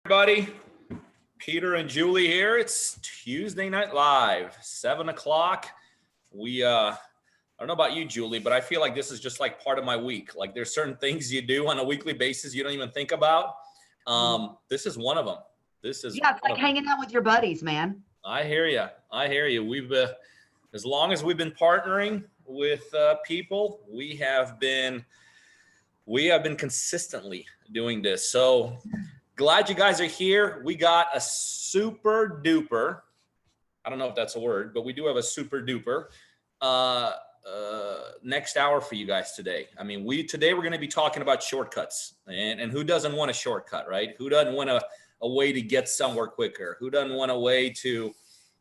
Everybody, Peter and Julie here. It's Tuesday Night Live, 7 o'clock. I don't know about you, Julie, but I feel like this is just like part of my week. Like there's certain things you do on a weekly basis you don't even think about. This is one of them. It's like hanging out with your buddies, man. I hear you. We've as long as we've been partnering with people, we have been consistently doing this. So glad you guys are here. We got a super duper, I don't know if that's a word, but we do have a super duper next hour for you guys today. I mean, today we're going to be talking about shortcuts, and who doesn't want a shortcut, right? Who doesn't want a way to get somewhere quicker? Who doesn't want a way to,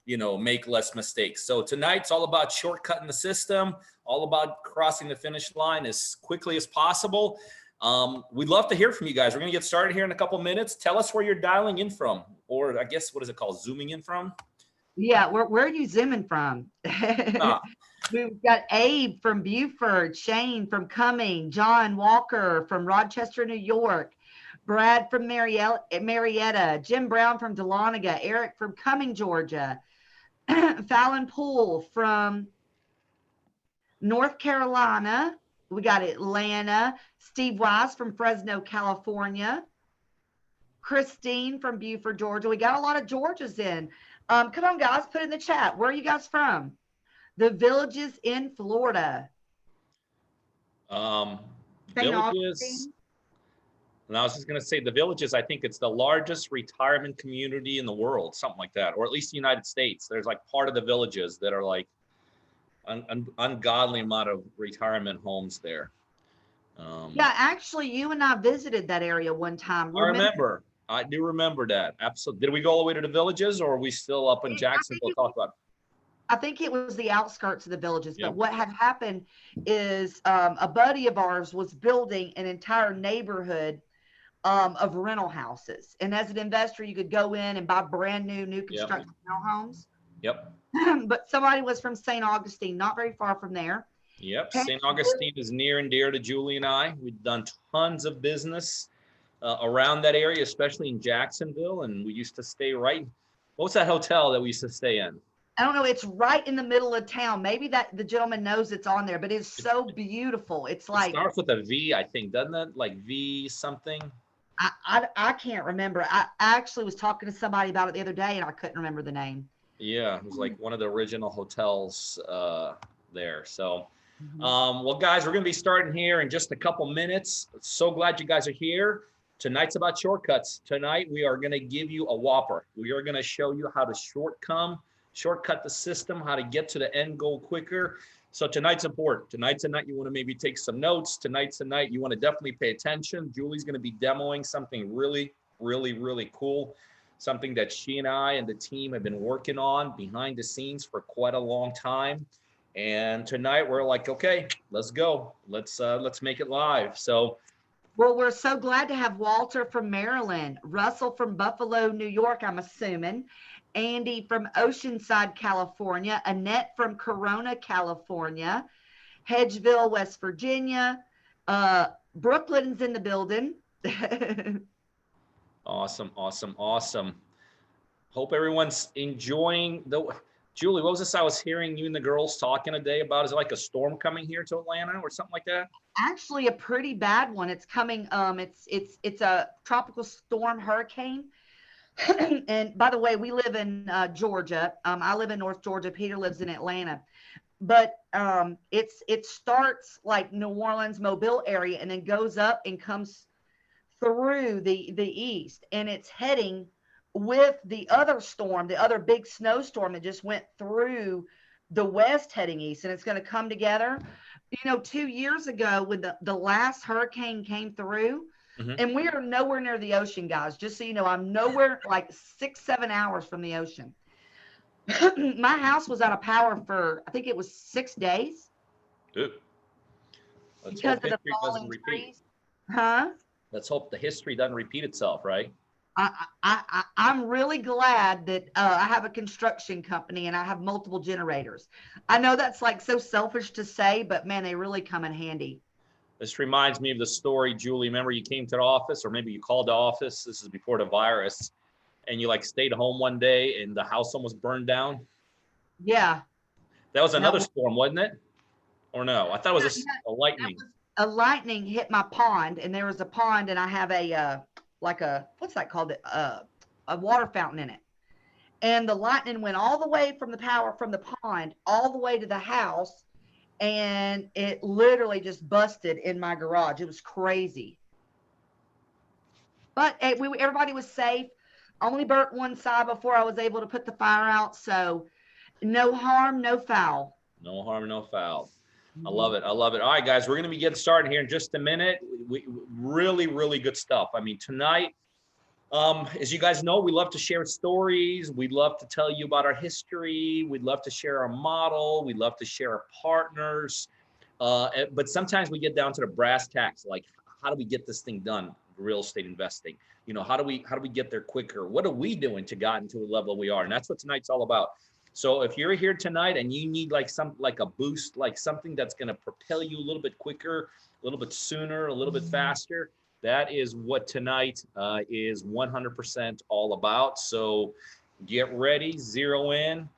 make less mistakes? So tonight's all about shortcutting the system, all about crossing the finish line as quickly as possible. We'd love to hear from you guys. We're going to get started here in a couple minutes. Tell us where you're dialing in from, or I guess, what is it called? Zooming in from? Yeah. Where are you zooming from? We've got Abe from Beaufort, Shane from Cumming, John Walker from Rochester, New York, Brad from Marietta, Jim Brown from Dahlonega, Eric from Cumming, Georgia, Fallon Poole from North Carolina. We got Atlanta, Steve Wise from Fresno, California, Christine from Beaufort, Georgia. We got a lot of Georgias in. Come on, guys, put in the chat. Where are you guys from? The Villages in Florida. Villages. And I was just going to say the Villages, I think it's the largest retirement community in the world, something like that, or at least the United States. There's like part of the Villages that are like an ungodly amount of retirement homes there. Yeah, actually, you and I visited that area one time. I do remember that. Absolutely. Did we go all the way to the Villages, or are we still up in Jacksonville? Talk about. I think it was the outskirts of the Villages. But what had happened is a buddy of ours was building an entire neighborhood of rental houses. And as an investor, you could go in and buy brand new construction rental homes. Yep. But somebody was from St. Augustine, not very far from there. Yep. St. Augustine is near and dear to Julie and I. We've done tons of business around that area, especially in Jacksonville. And we used to stay what was that hotel that we used to stay in? I don't know. It's right in the middle of town. Maybe that the gentleman knows it's on there, but it's so beautiful. It starts with a V, I think, doesn't it? Like V something. I can't remember. I actually was talking to somebody about it the other day, and I couldn't remember the name. Yeah, it was like one of the original hotels there. So, well, guys, we're going to be starting here in just a couple minutes. So glad you guys are here. Tonight's about shortcuts. Tonight, we are going to give you a whopper. We are going to show you how to shortcut the system, how to get to the end goal quicker. So tonight's important. Tonight's a night you want to maybe take some notes. Tonight's a night you want to definitely pay attention. Julie's going to be demoing something really, really, really cool. Something that she and I and the team have been working on behind the scenes for quite a long time. And tonight we're like, okay, let's go. Let's make it live. So, well, we're so glad to have Walter from Maryland, Russell from Buffalo, New York, I'm assuming, Andy from Oceanside, California, Annette from Corona, California, Hedgeville, West Virginia, Brooklyn's in the building. Awesome. Hope everyone's enjoying Julie, what was this I was hearing you and the girls talking today about? Is it like a storm coming here to Atlanta or something like that? Actually, a pretty bad one. It's coming. It's a tropical storm hurricane. And by the way, we live in Georgia. I live in North Georgia. Peter lives in Atlanta. But it starts like New Orleans, Mobile area, and then goes up and comes through the east. And it's heading with the other storm, the other big snowstorm that just went through the west heading east. And it's going to come together. 2 years ago when the last hurricane came through, and we are nowhere near the ocean, guys. Just so you know, I'm nowhere, like 6-7 hours from the ocean. My house was out of power for, I think it was 6 days. Good. Because of the falling trees. Huh? Let's hope the history doesn't repeat itself, right? I'm really glad that I have a construction company and I have multiple generators. I know that's like so selfish to say, but man, they really come in handy. This reminds me of the story, Julie. Remember you came to the office, or maybe you called the office. This is before the virus, and you like stayed home one day and the house almost burned down. Yeah. That was another No, storm, wasn't it? Or no? I thought it was a that lightning. was a lightning hit my pond, and there was a pond, and I have a like a what's that called? A water fountain in it. And the lightning went all the way from the power from the pond all the way to the house, and it literally just busted in my garage. It was crazy. But everybody was safe. Only burnt one side before I was able to put the fire out. So no harm, no foul. No harm, no foul. I Mhm. love it. I love it. All right, guys, we're going to be getting started here in just a minute. We really, really good stuff. I mean, tonight, as you guys know, we love to share stories. We love to tell you about our history. We'd love to share our model. We love to share our partners. But sometimes we get down to the brass tacks, like how do we get this thing done? Real estate investing. You know, how do we get there quicker? What are we doing to get into the level we are? And that's what tonight's all about. So if you're here tonight and you need like a boost, like something that's going to propel you a little bit quicker, a little bit sooner, a little bit faster, that is what tonight is 100% all about. So get ready, zero in.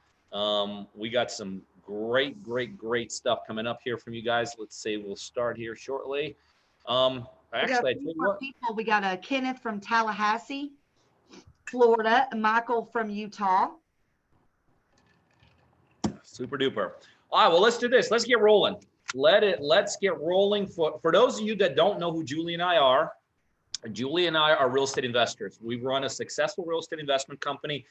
We got some great stuff coming up here from you guys. Let's say we'll start here shortly. We got Actually, a I tell few you more what, people. We got a Kenneth from Tallahassee, Florida, and Michael from Utah. super duper. All right, well, let's do this. Let's get rolling. Let's get rolling. For those of you that don't know who Julie and I are real estate investors. We've run a successful real estate investment company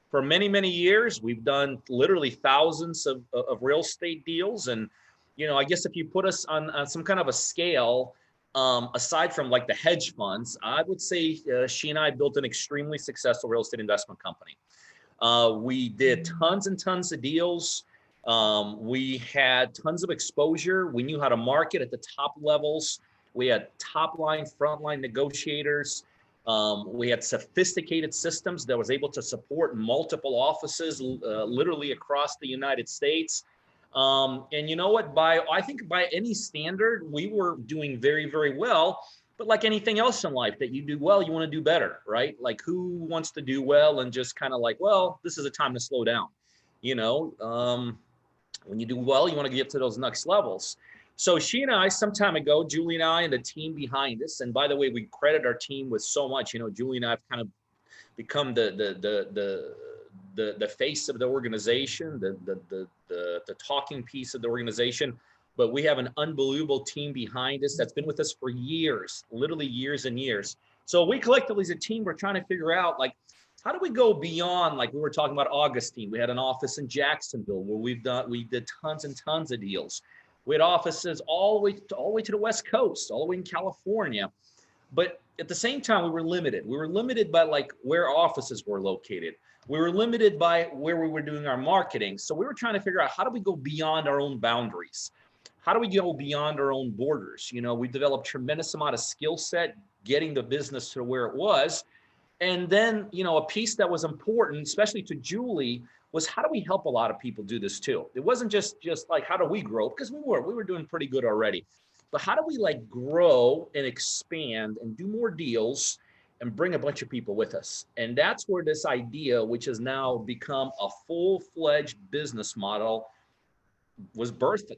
for many years. We've done literally thousands of real estate deals. And, you know, I guess if you put us on some kind of a scale, aside from like the hedge funds, I would say she and I built an extremely successful real estate investment company. We did tons and tons of deals. We had tons of exposure. We knew how to market at the top levels. We had top line, front line negotiators. We had sophisticated systems that was able to support multiple offices, literally across the United States. And you know what? I think by any standard, we were doing very well. But like anything else in life that you do well, you want to do better, right? Like who wants to do well and just kind of like, well, this is a time to slow down. You know, when you do well, you want to get to those next levels. So she and I, some time ago, Julie and I and the team behind us, and by the way, we credit our team with so much. You know, Julie and I have kind of become the face of the organization, the talking piece of the organization. But we have an unbelievable team behind us that's been with us for years, literally years and years. So we collectively as a team, we're trying to figure out like, how do we go beyond, like we were talking about Augustine. We had an office in Jacksonville where we did tons and tons of deals. We had offices all the way to the West Coast, all the way in California. But at the same time, we were limited. We were limited by like where offices were located. We were limited by where we were doing our marketing. So we were trying to figure out how do we go beyond our own boundaries? How do we go beyond our own borders? You know, we developed tremendous amount of skill set getting the business to where it was. And then, you know, a piece that was important, especially to Julie, was how do we help a lot of people do this too? It wasn't just like, how do we grow? Because we were doing pretty good already. But how do we like grow and expand and do more deals and bring a bunch of people with us? And that's where this idea, which has now become a full-fledged business model, was birthed.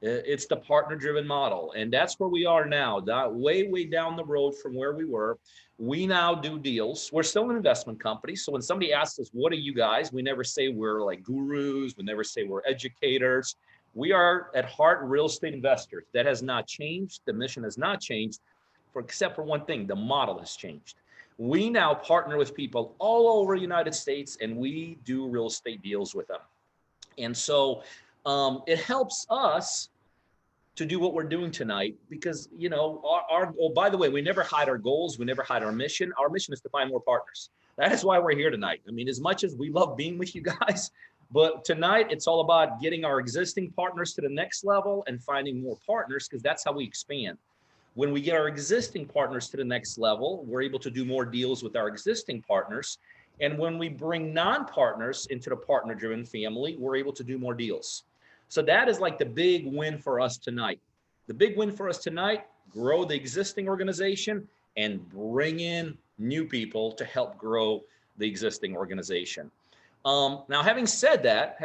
It's the partner-driven model. And that's where we are now, way down the road from where we were. We now do deals. We're still an investment company. So when somebody asks us, what are you guys? We never say we're like gurus. We never say we're educators. We are at heart real estate investors. That has not changed. The mission has not changed, except for one thing, the model has changed. We now partner with people all over the United States and we do real estate deals with them. And so it helps us to do what we're doing tonight because, you know, oh, by the way, we never hide our goals. We never hide our mission. Our mission is to find more partners. That is why we're here tonight. I mean, as much as we love being with you guys, but tonight it's all about getting our existing partners to the next level and finding more partners because that's how we expand. When we get our existing partners to the next level, we're able to do more deals with our existing partners. And when we bring non-partners into the partner-driven family, we're able to do more deals. So that is like the big win for us tonight. The big win for us tonight grow the existing organization and bring in new people to help grow the existing organization. Now, having said that,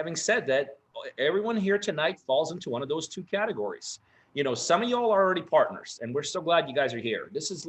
everyone here tonight falls into one of those two categories. You know, some of y'all are already partners, and we're so glad you guys are here. This is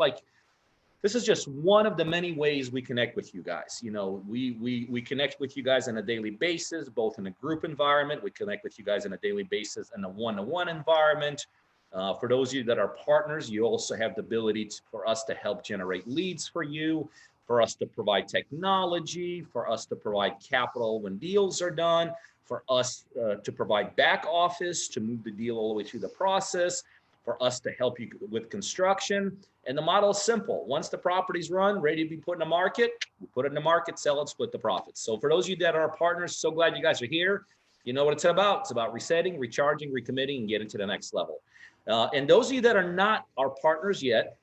just one of the many ways we connect with you guys. You know, we connect with you guys on a daily basis, both in a group environment. We connect with you guys on a daily basis in a one-to-one environment. For those of you that are partners, you also have the ability for us to help generate leads for you, for us to provide technology, for us to provide capital when deals are done, for us to provide back office to move the deal all the way through the process, for us to help you with construction. And the model is simple. Once the property's run, ready to be put in the market, we put it in the market, sell it, split the profits. So for those of you that are partners, so glad you guys are here. You know what it's about. It's about resetting, recharging, recommitting, and getting to the next level. And those of you that are not our partners yet,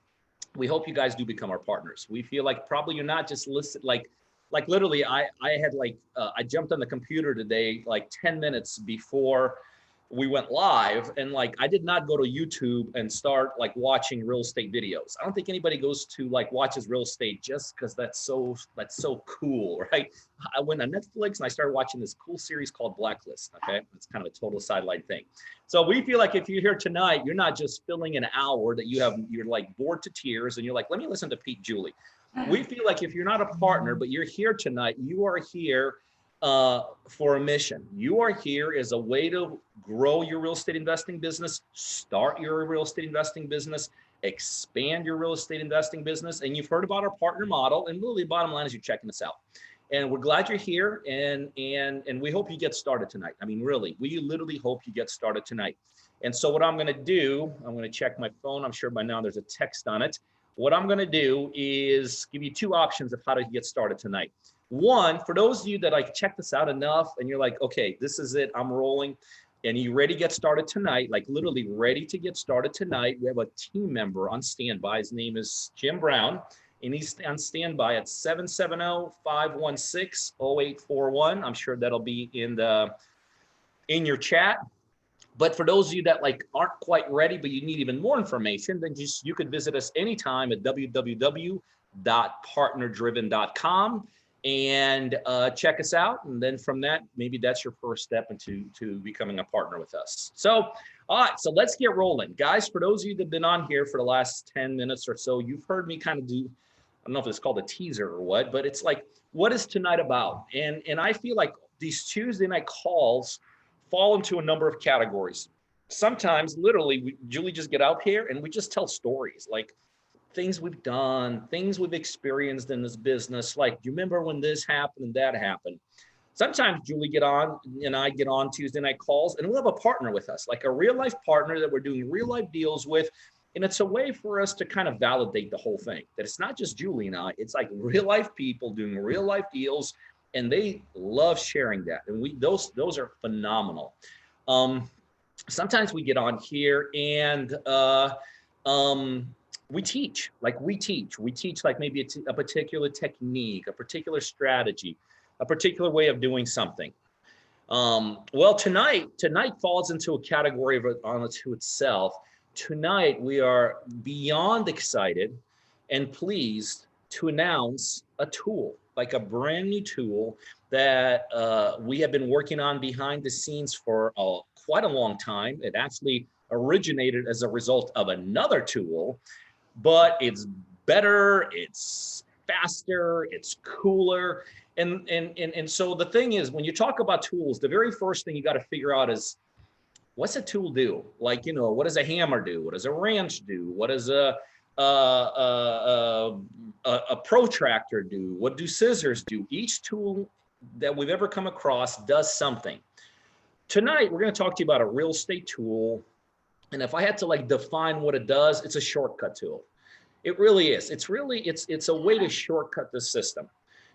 we hope you guys do become our partners. We feel like probably you're not just listed, like literally I had I jumped on the computer today, like 10 minutes before we went live, and like I did not go to YouTube and start like watching real estate videos. I don't think anybody goes to like watches real estate just because that's so cool, right? I went on Netflix and I started watching this cool series called Blacklist. Okay, it's kind of a total sideline thing. So we feel like if you're here tonight, you're not just filling an hour that you're like bored to tears and you're like, let me listen to Pete Julie. We feel like if you're not a partner, but you're here tonight, you are here for a mission. You are here as a way to grow your real estate investing business, start your real estate investing business, expand your real estate investing business. And you've heard about our partner model. And really, the bottom line is you're checking us out. And we're glad you're here. And we hope you get started tonight. I mean, really, we literally hope you get started tonight. And so what I'm going to do, I'm going to check my phone. I'm sure by now there's a text on it. What I'm going to do is give you two options of how to get started tonight. One, for those of you that like check this out enough and you're like, okay, this is it, I'm rolling, and you ready to get started tonight, like literally ready to get started tonight, we have a team member on standby. His name is Jim Brown, and he's on standby at 770-516-0841. I'm sure that'll be in your chat. But for those of you that like aren't quite ready, but you need even more information, then you could visit us anytime at www.partnerdriven.com and check us out. And then from that, maybe that's your first step into becoming a partner with us. So, all right, so let's get rolling. Guys, for those of you that have been on here for the last 10 minutes or so, you've heard me kind of do, I don't know if it's called a teaser or what, but it's like, what is tonight about? And I feel like these Tuesday night calls fall into a number of categories. Sometimes literally Julie just get out here and we just tell stories, like things we've done, things we've experienced in this business. Like, do you remember when this happened and that happened? Sometimes Julie get on and I get on Tuesday night calls and we'll have a partner with us, like a real life partner that we're doing real life deals with. And it's a way for us to kind of validate the whole thing, that it's not just Julie and I, it's like real life people doing real life deals. And they love sharing that. And those are phenomenal. Sometimes we get on here and we teach like maybe a particular technique, a particular strategy, a particular way of doing something. Well, tonight falls into a category unto itself. Tonight, we are beyond excited and pleased to announce a tool, like a brand new tool that we have been working on behind the scenes for quite a long time. It actually originated as a result of another tool, but it's better, it's faster, it's cooler. And so the thing is, when you talk about tools, the very first thing you got to figure out is, what's a tool do? Like, you know, what does a hammer do? What does a wrench do? What does a protractor do? What do scissors do? Each tool that we've ever come across does something. Tonight, we're going to talk to you about a real estate tool. And if I had to like define what it does, it's a shortcut tool. It really is. It's a way to shortcut the system.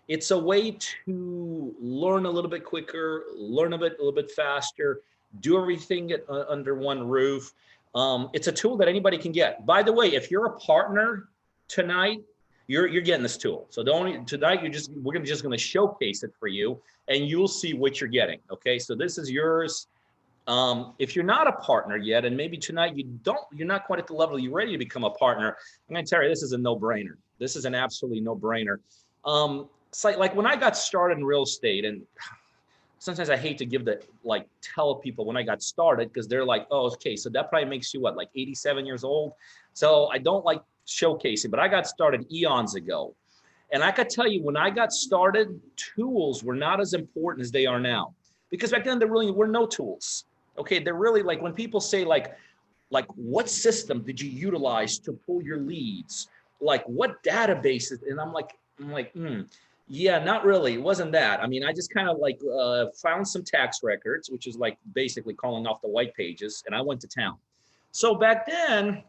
It's a way to learn a little bit quicker, learn a little bit faster, do everything under one roof. It's a tool that anybody can get. By the way, if you're a partner tonight, you're getting this tool. So tonight we're just going to showcase it for you, and you'll see what you're getting. Okay, so this is yours. If you're not a partner yet, and maybe tonight you're not quite at the level you're ready to become a partner, I'm going to tell you, this is a no-brainer. This is an absolutely no-brainer. It's like when I got started in real estate, and sometimes I hate to tell people when I got started, because they're like, oh, okay, so that probably makes you what, like 87 years old? So I don't like showcasing, but I got started eons ago. And I could tell you, when I got started, tools were not as important as they are now. Because back then there really were no tools. Okay, they're really like, when people say like what system did you utilize to pull your leads? Like what databases? And yeah, not really. It wasn't that. I mean, I just kind of found some tax records, which is like basically calling off the white pages, and I went to town. So back then,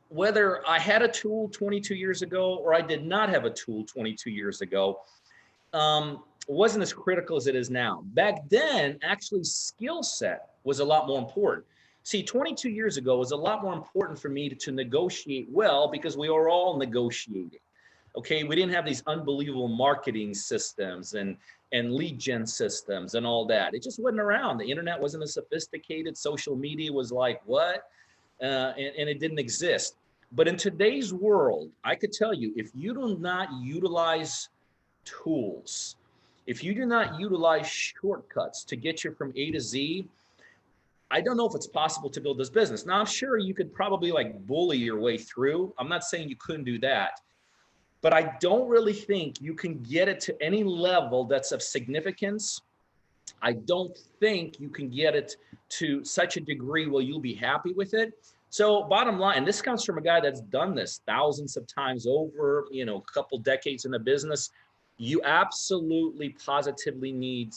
whether I had a tool 22 years ago or I did not have a tool 22 years ago, wasn't as critical as it is now. Back then, actually, skill set was a lot more important. See, 22 years ago was a lot more important for me to negotiate well, because we were all negotiating. Okay, we didn't have these unbelievable marketing systems and lead gen systems and all that. It just wasn't around. The internet wasn't as sophisticated. Social media was like, what? And it didn't exist. But in today's world, I could tell you, if you do not utilize tools, if you do not utilize shortcuts to get you from A to Z, I don't know if it's possible to build this business. Now, I'm sure you could probably bully your way through. I'm not saying you couldn't do that, but I don't really think you can get it to any level that's of significance. I don't think you can get it to such a degree where you'll be happy with it. So bottom line, and this comes from a guy that's done this thousands of times over, a couple decades in the business, you absolutely positively need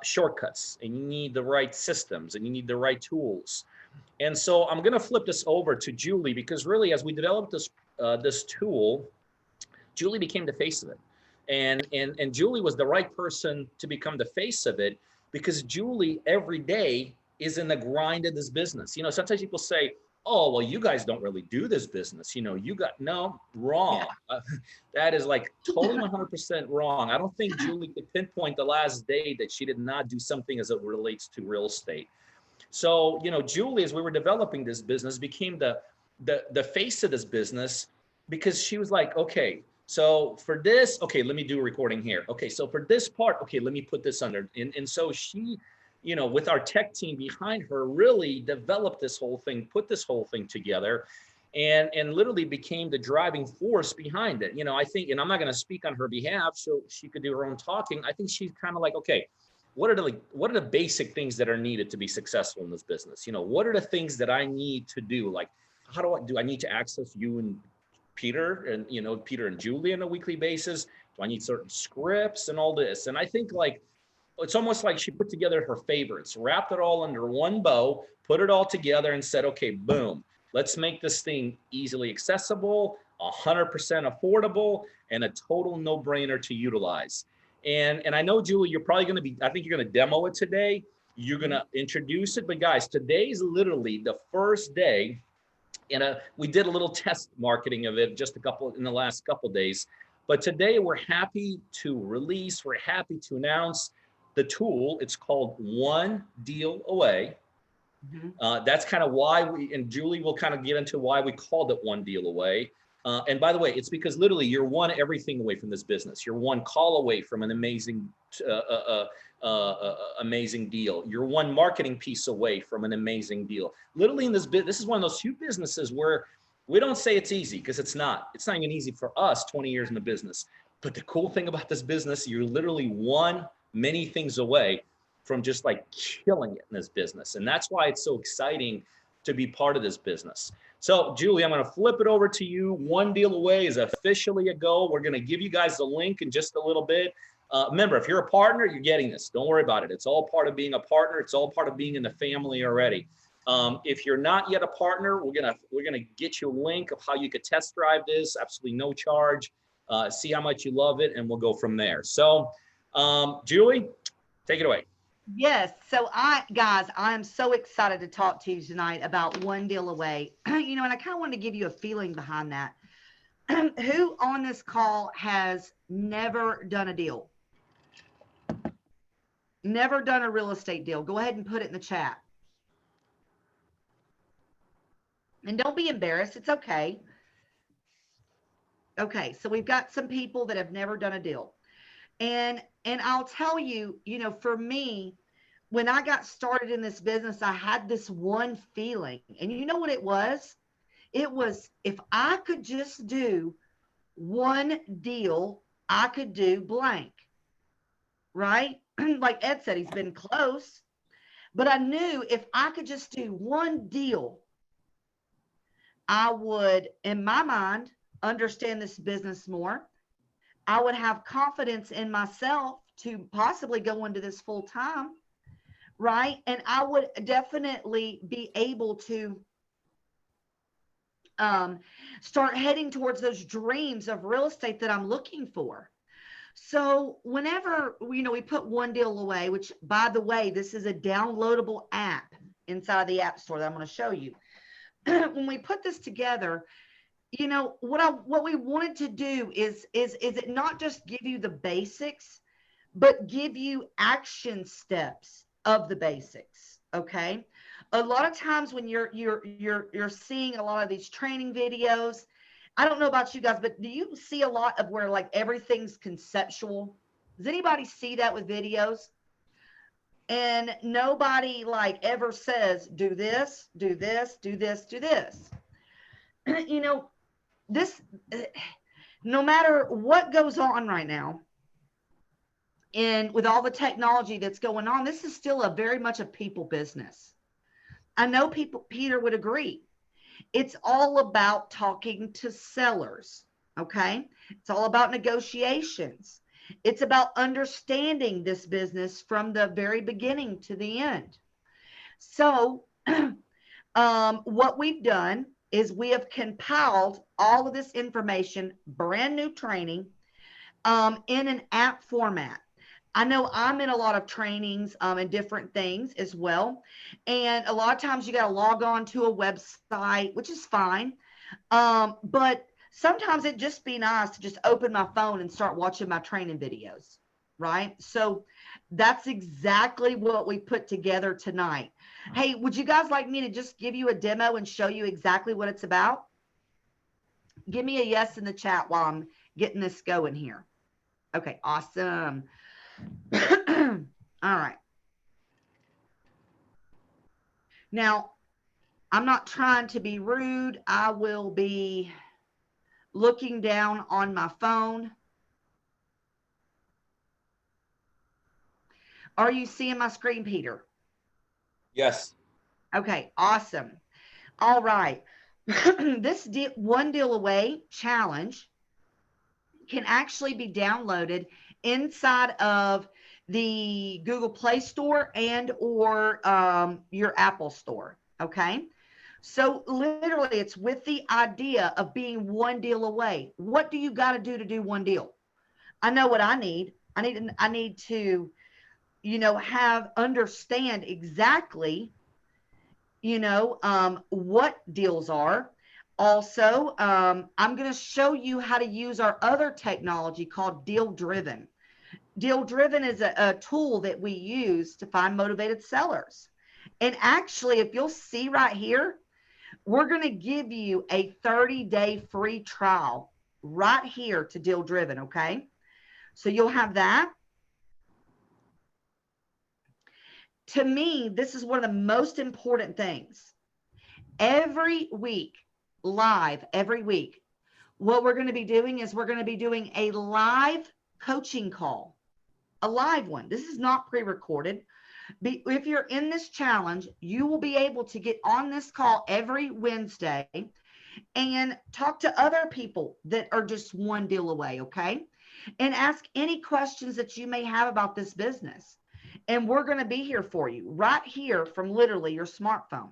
shortcuts, and you need the right systems, and you need the right tools. And so I'm going to flip this over to Julie, because really, as we developed this tool, Julie became the face of it. And Julie was the right person to become the face of it, because Julie every day is in the grind of this business. Sometimes people say, oh, well, you guys don't really do this business. No, wrong. Yeah. That is totally 100% wrong. I don't think Julie could pinpoint the last day that she did not do something as it relates to real estate. So, Julie, as we were developing this business, became the face of this business, because she was like, okay, so for this, okay, let me do a recording here. Okay, so for this part, okay, let me put this under. And so she, with our tech team behind her, really developed this whole thing, put this whole thing together, and literally became the driving force behind it. I think, and I'm not going to speak on her behalf, so she could do her own talking. I think she's kind of like, okay, what are the basic things that are needed to be successful in this business? What are the things that I need to do? Like, how do I need to access you and Peter and Julie on a weekly basis? Do I need certain scripts and all this? And I think it's almost like she put together her favorites, wrapped it all under one bow, put it all together and said, okay, boom, let's make this thing easily accessible, 100% affordable, and a total no-brainer to utilize. And I know, Julie, you're probably going to I think you're going to demo it today. You're going to introduce it. But guys, today's literally the first day. And we did a little test marketing of it in the last couple of days. But today we're happy to we're happy to announce the tool. It's called One Deal Away. Mm-hmm. That's kind of why and Julie will kind of get into why we called it One Deal Away. And by the way, it's because literally you're one everything away from this business. You're one call away from an amazing deal. You're one marketing piece away from an amazing deal. Literally in this is one of those few businesses where we don't say it's easy, because it's not. It's not even easy for us 20 years in the business. But the cool thing about this business, you're literally many things away from just killing it in this business. And that's why it's so exciting to be part of this business. So Julie, I'm going to flip it over to you. One Deal Away is officially a go. We're going to give you guys the link in just a little bit. Remember, if you're a partner, you're getting this. Don't worry about it. It's all part of being a partner. It's all part of being in the family already. If you're not yet a partner, we're gonna get you a link of how you could test drive this, absolutely no charge. See how much you love it, and we'll go from there. So, Julie, take it away. Yes. So guys, I'm so excited to talk to you tonight about One Deal Away. And I kind of want to give you a feeling behind that. Who on this call has never done a deal? Never done a real estate deal? Go ahead and put it in the chat. And don't be embarrassed. It's okay. Okay, so we've got some people that have never done a deal. And I'll tell you, for me, when I got started in this business, I had this one feeling. And you know what it was? It was, if I could just do one deal, I could do blank, right? Like Ed said, he's been close, but I knew if I could just do one deal, I would, in my mind, understand this business more. I would have confidence in myself to possibly go into this full time, right? And I would definitely be able to um, start heading towards those dreams of real estate that I'm looking for. So whenever we put one deal away, which by the way, this is a downloadable app inside the app store that I'm going to show you. When we put this together, what we wanted to do is it not just give you the basics, but give you action steps of the basics. Okay. A lot of times when you're seeing a lot of these training videos, I don't know about you guys, but do you see a lot of where like everything's conceptual? Does anybody see that with videos? And nobody like ever says, do this, do this, do this, do this. you know, this, no matter what goes on right now, and with all the technology that's going on, this is still a very much a people business. I know Peter would agree. It's all about talking to sellers. Okay. It's all about negotiations. It's about understanding this business from the very beginning to the end. So, what we've done is we have compiled all of this information, brand new training, in an app format. I know I'm in a lot of trainings and different things as well. And a lot of times you got to log on to a website, which is fine. But sometimes it'd just be nice to just open my phone and start watching my training videos, right? So that's exactly what we put together tonight. Hey, would you guys like me to just give you a demo and show you exactly what it's about? Give me a yes in the chat while I'm getting this going here. Okay, awesome. All right. Now, I'm not trying to be rude. I will be looking down on my phone. Are you seeing my screen, Peter? Yes. Okay, awesome. All right. This one deal away challenge can actually be downloaded inside of the Google Play Store and or your Apple Store. Okay. So literally it's with the idea of being one deal away. What do you got to do one deal? I know what I need. I need to, understand exactly, what deals are. Also, I'm going to show you how to use our other technology called Deal Driven. Deal Driven is a tool that we use to find motivated sellers. And actually, if you'll see right here, we're going to give you a 30-day free trial right here to Deal Driven. Okay. So you'll have that. To me, this is one of the most important things. Every week, live every week, what we're going to be doing is we're going to be doing a live coaching call, a live one. This is not pre-recorded. If you're in this challenge, you will be able to get on this call every Wednesday and talk to other people that are just one deal away, okay? And ask any questions that you may have about this business. And we're going to be here for you right here from literally your smartphone.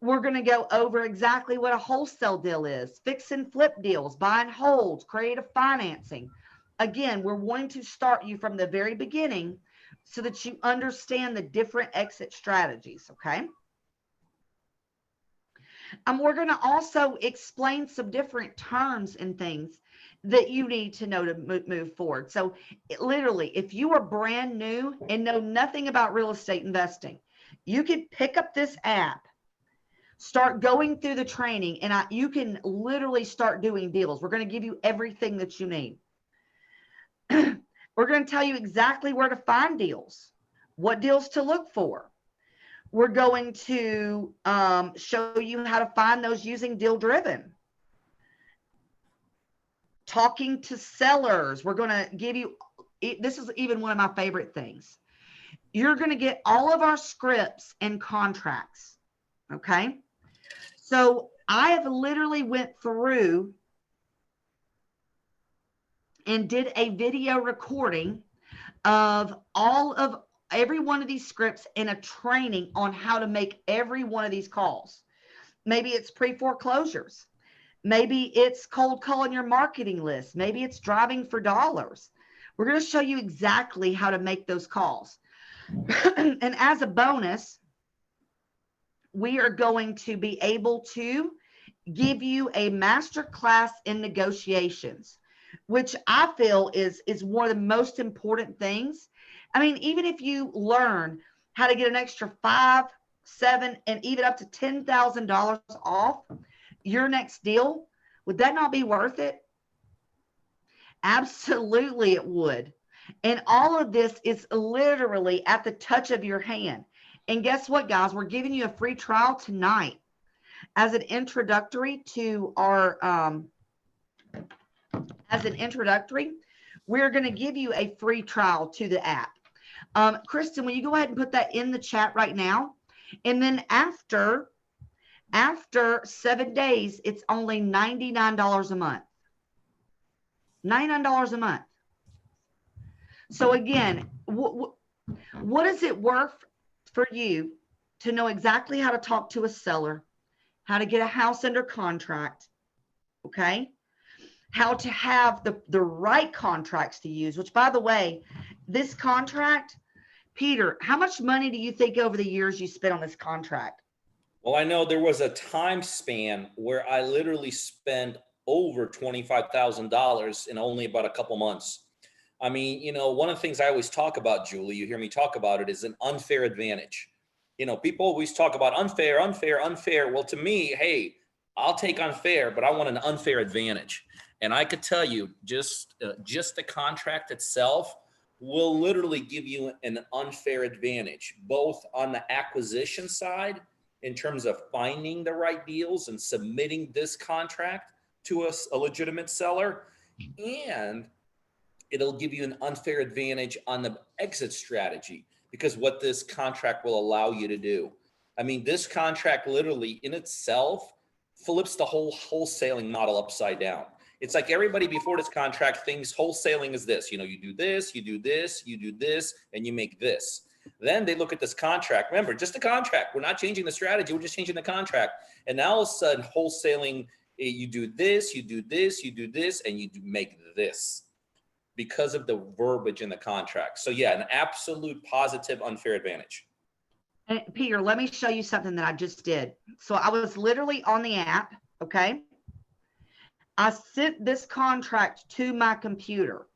We're going to go over exactly what a wholesale deal is, fix and flip deals, buy and hold, creative financing. Again, we're wanting to start you from the very beginning so that you understand the different exit strategies, okay? We're going to also explain some different terms and things that you need to know to move forward. So literally, if you are brand new and know nothing about real estate investing, you could pick up this app Start going through the training, and you can literally start doing deals. We're going to give you everything that you need. We're going to tell you exactly where to find deals, what deals to look for. We're going to show you how to find those using Deal Driven. Talking to sellers. We're going to give you, this is even one of my favorite things. You're going to get all of our scripts and contracts. Okay. So I have literally went through and did a video recording of every one of these scripts and a training on how to make every one of these calls. Maybe it's pre-foreclosures. Maybe it's cold calling your marketing list. Maybe it's driving for dollars. We're going to show you exactly how to make those calls. And as a bonus, we are going to be able to give you a master class in negotiations, which I feel is one of the most important things. I mean, even if you learn how to get an extra $5, $7, and even up to $10,000 off your next deal, would that not be worth it? Absolutely, it would. And all of this is literally at the touch of your hand. And guess what, guys? We're giving you a free trial tonight as an introductory to our, we're going to give you a free trial to the app. Kristen, will you go ahead and put that in the chat right now? And then after 7 days, it's only $99 a month. $99 a month. So again, what is it worth for you to know exactly how to talk to a seller, how to get a house under contract, okay? How to have the right contracts to use, which, by the way, this contract, Peter, how much money do you think over the years you spent on this contract? Well, I know there was a time span where I literally spent over $25,000 in only about a couple months. I mean, you know, one of the things I always talk about, Julie, you hear me talk about it, is an unfair advantage. You know, people always talk about unfair. Well, to me, hey, I'll take unfair, but I want an unfair advantage. And I could tell you, just the contract itself will literally give you an unfair advantage, both on the acquisition side, in terms of finding the right deals and submitting this contract to a legitimate seller, and it'll give you an unfair advantage on the exit strategy, because what this contract will allow you to do. I mean, this contract literally in itself flips the whole wholesaling model upside down. It's like everybody before this contract thinks wholesaling is this, you know, you do this, you do this, you do this, and you make this. Then they look at this contract. Remember, just the contract. We're not changing the strategy. We're just changing the contract. And now all of a sudden, wholesaling, you do this, you do this, you do this, and you make this because of the verbiage in the contract. So yeah, an absolute positive unfair advantage. And Peter, let me show you something that I just did. So I was literally on the app, okay? I sent this contract to my computer.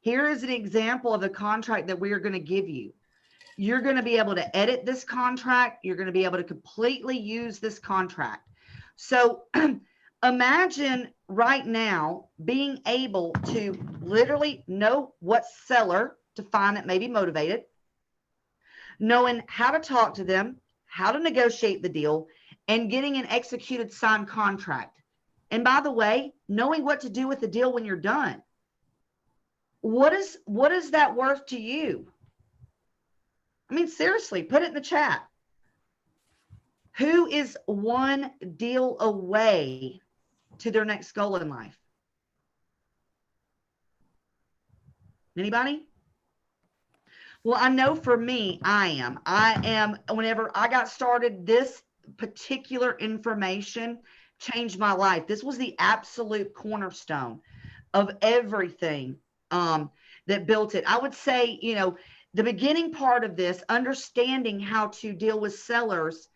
Here is an example of the contract that we are going to give you. You're going to be able to edit this contract. You're going to be able to completely use this contract. So imagine right now being able to literally know what seller to find that may be motivated, knowing how to talk to them, how to negotiate the deal, and getting an executed signed contract. And by the way, knowing what to do with the deal when you're done. What is that worth to you? I mean, seriously, put it in the chat. Who is one deal away to their next goal in life? Anybody? Well, I know for me, I am, whenever I got started, this particular information changed my life. This was the absolute cornerstone of everything that built it. I would say, you know, the beginning part of this, understanding how to deal with sellers,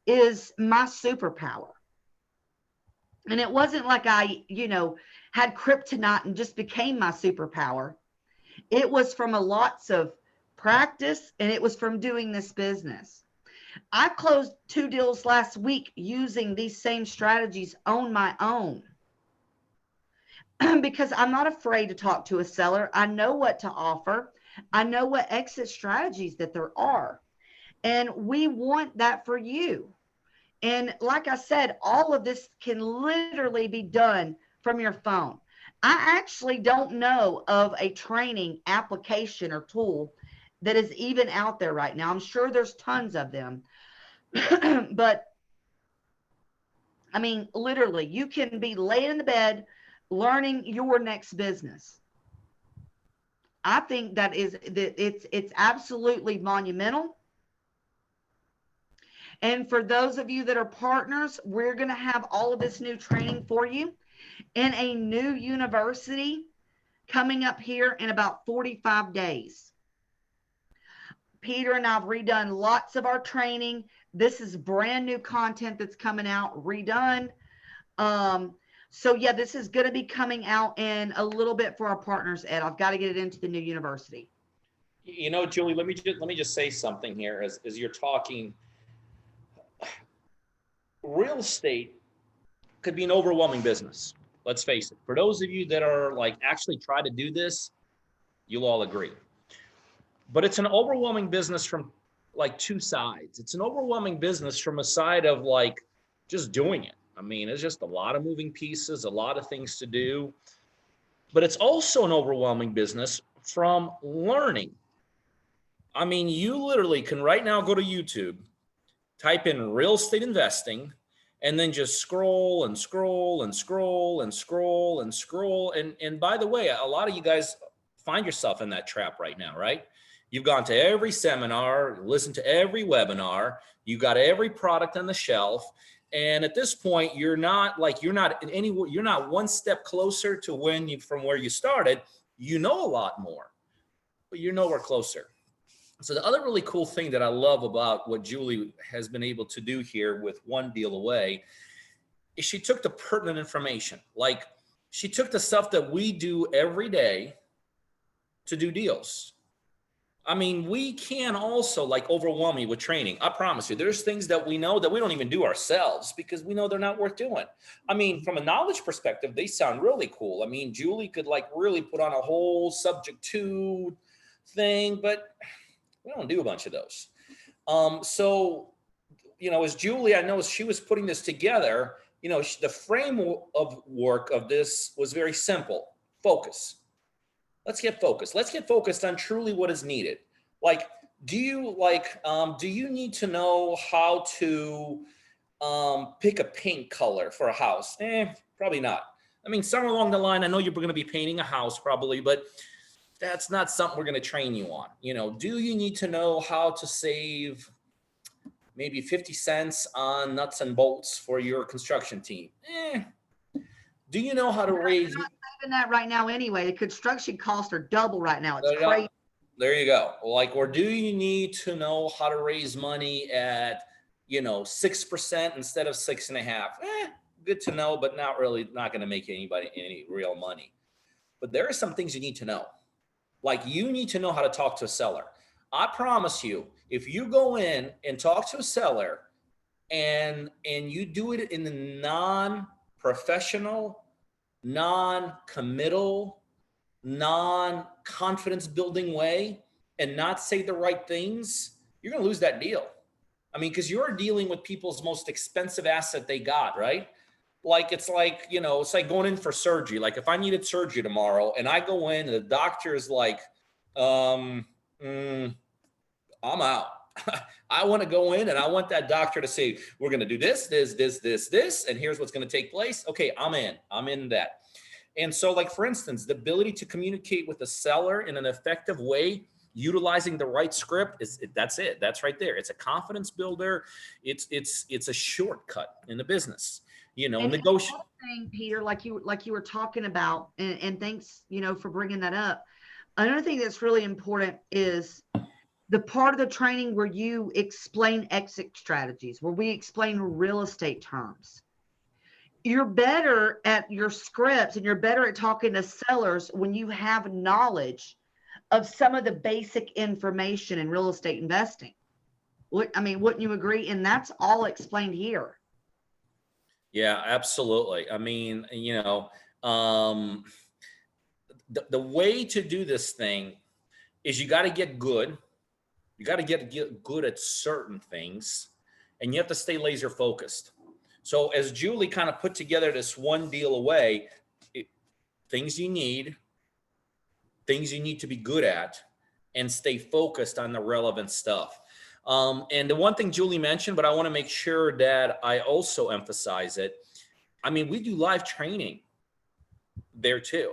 is my superpower. And it wasn't like I, you know, had kryptonite and just became my superpower. It was from lots of practice, and it was from doing this business. I closed 2 deals last week using these same strategies on my own because I'm not afraid to talk to a seller. I know what to offer. I know what exit strategies that there are. And we want that for you. And like I said, all of this can literally be done from your phone. I actually don't know of a training application or tool that is even out there right now. I'm sure there's tons of them. But I mean, literally, you can be laying in the bed learning your next business. I think that it's absolutely monumental. And for those of you that are partners, we're going to have all of this new training for you in a new university coming up here in about 45 days. Peter and I have redone lots of our training. This is brand new content that's coming out, redone. So yeah, this is going to be coming out in a little bit for our partners, Ed. I've got to get it into the new university. You know, Julie, let me just say something here as you're talking. Real estate could be an overwhelming business. Let's face it. For those of you that are like actually try to do this, you'll all agree. But it's an overwhelming business from like two sides. It's an overwhelming business from a side of like just doing it. I mean, it's just a lot of moving pieces, a lot of things to do. But it's also an overwhelming business from learning. I mean, you literally can right now go to YouTube, type in real estate investing, and then just scroll and scroll and scroll and scroll and scroll. And by the way, a lot of you guys find yourself in that trap right now, right? You've gone to every seminar, listened to every webinar, you got every product on the shelf. And at this point, you're not one step closer to from where you started. You know a lot more, but you're nowhere closer. So the other really cool thing that I love about what Julie has been able to do here with One Deal Away is she took the pertinent information. Like she took the stuff that we do every day to do deals. I mean, we can also like overwhelm you with training. I promise you, there's things that we know that we don't even do ourselves because we know they're not worth doing. I mean, from a knowledge perspective, they sound really cool. I mean, Julie could like really put on a whole subject to thing, but we don't do a bunch of those. So, you know, as Julie, I know as she was putting this together, you know, the framework of this was very simple. Focus. Let's get focused. Let's get focused on truly what is needed. Like, do you need to know how to pick a paint color for a house? Probably not. I mean, somewhere along the line, I know you're going to be painting a house probably, but that's not something we're going to train you on. You know, do you need to know how to save maybe 50 cents on nuts and bolts for your construction team? Do you know how to raise? You're not saving that right now anyway. The construction costs are double right now. It's crazy. There you go. Like, or do you need to know how to raise money at, 6% instead of 6.5%? Good to know, but not going to make anybody any real money. But there are some things you need to know. Like you need to know how to talk to a seller. I promise you, if you go in and talk to a seller and you do it in the non-professional, non-committal, non-confidence building way and not say the right things, you're going to lose that deal. I mean, because you're dealing with people's most expensive asset they got, right? Like, it's like, it's like going in for surgery. Like if I needed surgery tomorrow and I go in and the doctor is like, I'm out. I want to go in and I want that doctor to say, we're going to do this, and here's what's going to take place. Okay, I'm in that. And so like, for instance, the ability to communicate with the seller in an effective way, utilizing the right script that's it. That's right there. It's a confidence builder. It's a shortcut in the business. Negotiate. Peter, like you were talking about, and thanks, for bringing that up. Another thing that's really important is the part of the training where you explain exit strategies, where we explain real estate terms. You're better at your scripts and you're better at talking to sellers when you have knowledge of some of the basic information in real estate investing. Wouldn't you agree? And that's all explained here. Yeah, absolutely. I mean, the way to do this thing is you got to get good. You got to get good at certain things, and you have to stay laser focused. So as Julie kind of put together this one deal away, it, things you need, things you need to be good at, and stay focused on the relevant stuff. And the one thing Julie mentioned, but I want to make sure that I also emphasize it. I mean, we do live training there too.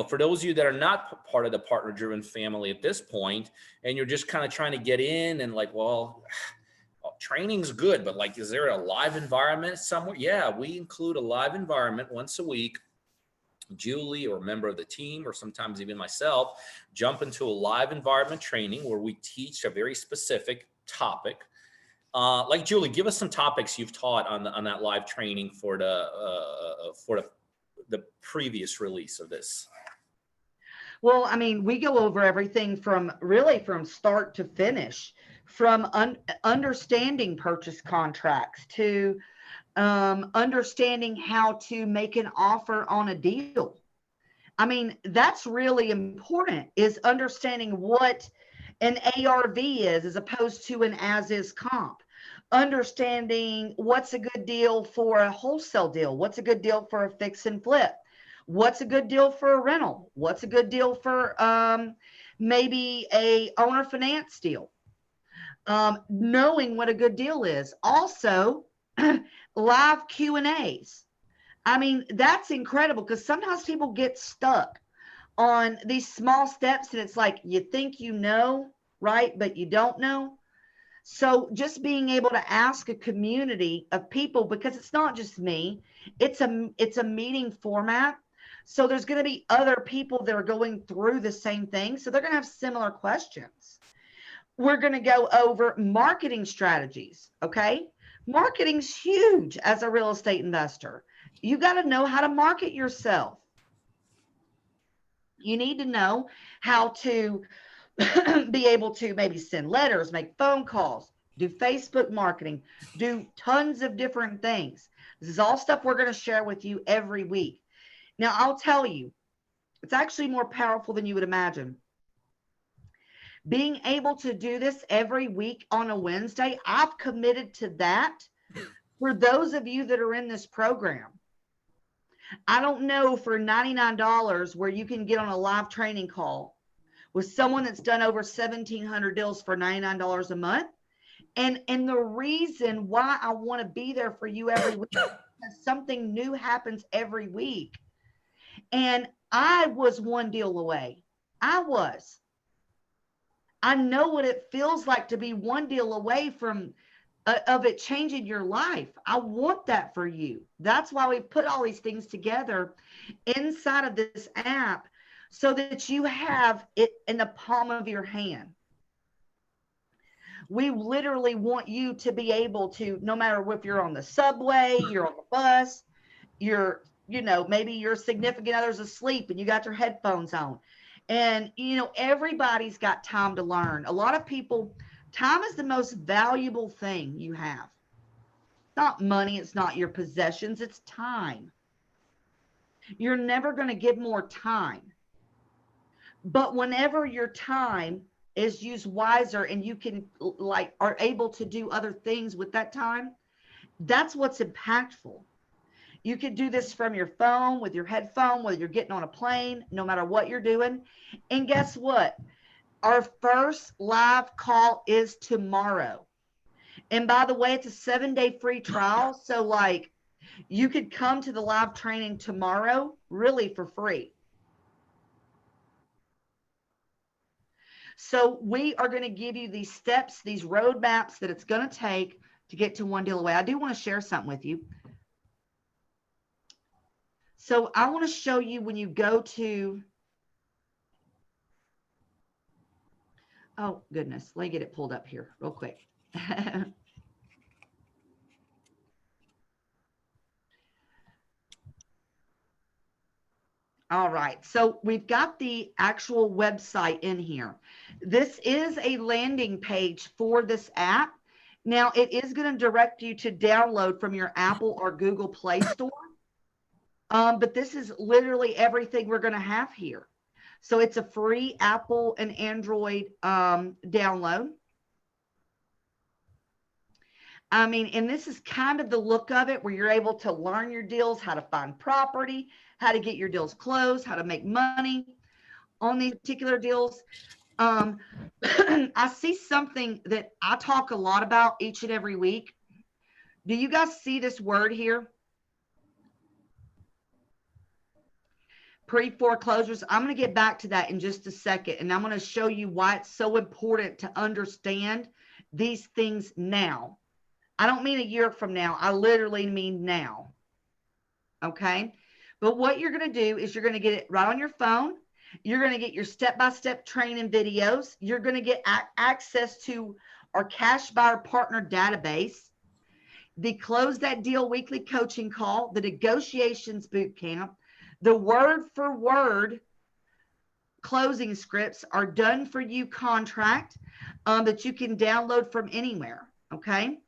For those of you that are not part of the partner driven family at this point, and you're just kind of trying to get in and like, well, training's good, but like, is there a live environment somewhere? Yeah, we include a live environment once a week. Julie or a member of the team, or sometimes even myself, jump into a live environment training where we teach a very specific topic. Like Julie, give us some topics you've taught on that live training for the previous release of this. Well, I mean, we go over everything from start to finish, from understanding purchase contracts to understanding how to make an offer on a deal. I mean, that's really important, is understanding what an ARV is as opposed to an as-is comp. Understanding what's a good deal for a wholesale deal, what's a good deal for a fix and flip, what's a good deal for a rental, what's a good deal for maybe a owner finance deal. Knowing what a good deal is. Also, live Q&As. I mean, that's incredible, because sometimes people get stuck on these small steps and it's like, you think you know, right? But you don't know. So just being able to ask a community of people, because it's not just me, it's a meeting format. So there's going to be other people that are going through the same thing. So they're going to have similar questions. We're going to go over marketing strategies. Okay. Marketing's huge as a real estate investor. You got to know how to market yourself. You need to know how to be able to maybe send letters, make phone calls, do Facebook marketing, do tons of different things. This is all stuff we're going to share with you every week. Now, I'll tell you, it's actually more powerful than you would imagine. Being able to do this every week on a Wednesday, I've committed to that for those of you that are in this program. I don't know, for $99 where you can get on a live training call with someone that's done over 1,700 deals for $99 a month. And the reason why I want to be there for you every week is because something new happens every week. And I was one deal away. I know what it feels like to be one deal away from of it changing your life. I want that for you. That's why we put all these things together inside of this app, so that you have it in the palm of your hand. We literally want you to be able to, no matter if you're on the subway, you're on the bus, maybe your significant other's asleep and you got your headphones on. And, everybody's got time to learn. A lot of people, time is the most valuable thing you have. It's not money. It's not your possessions. It's time. You're never going to get more time. But whenever your time is used wiser and you can are able to do other things with that time, that's what's impactful. You could do this from your phone, with your headphone, whether you're getting on a plane, no matter what you're doing. And guess what? Our first live call is tomorrow. And by the way, it's a 7-day free trial. So you could come to the live training tomorrow, really for free. So we are going to give you these steps, these roadmaps that it's going to take to get to one deal away. I do want to share something with you. So I want to show you when you go to, oh goodness, let me get it pulled up here real quick. All right. So we've got the actual website in here. This is a landing page for this app. Now, it is going to direct you to download from your Apple or Google Play Store. But this is literally everything we're going to have here. So it's a free Apple and Android download. I mean, and this is kind of the look of it, where you're able to learn your deals, how to find property, how to get your deals closed, how to make money on these particular deals. I see something that I talk a lot about each and every week. Do you guys see this word here? Pre-foreclosures. I'm going to get back to that in just a second, and I'm going to show you why it's so important to understand these things now. I don't mean a year from now. I literally mean now. Okay? But what you're going to do is you're going to get it right on your phone. You're going to get your step-by-step training videos. You're going to get access to our cash buyer partner database, the Close That Deal weekly coaching call, the negotiations boot camp, the word for word closing scripts are done for you contract that you can download from anywhere. Okay.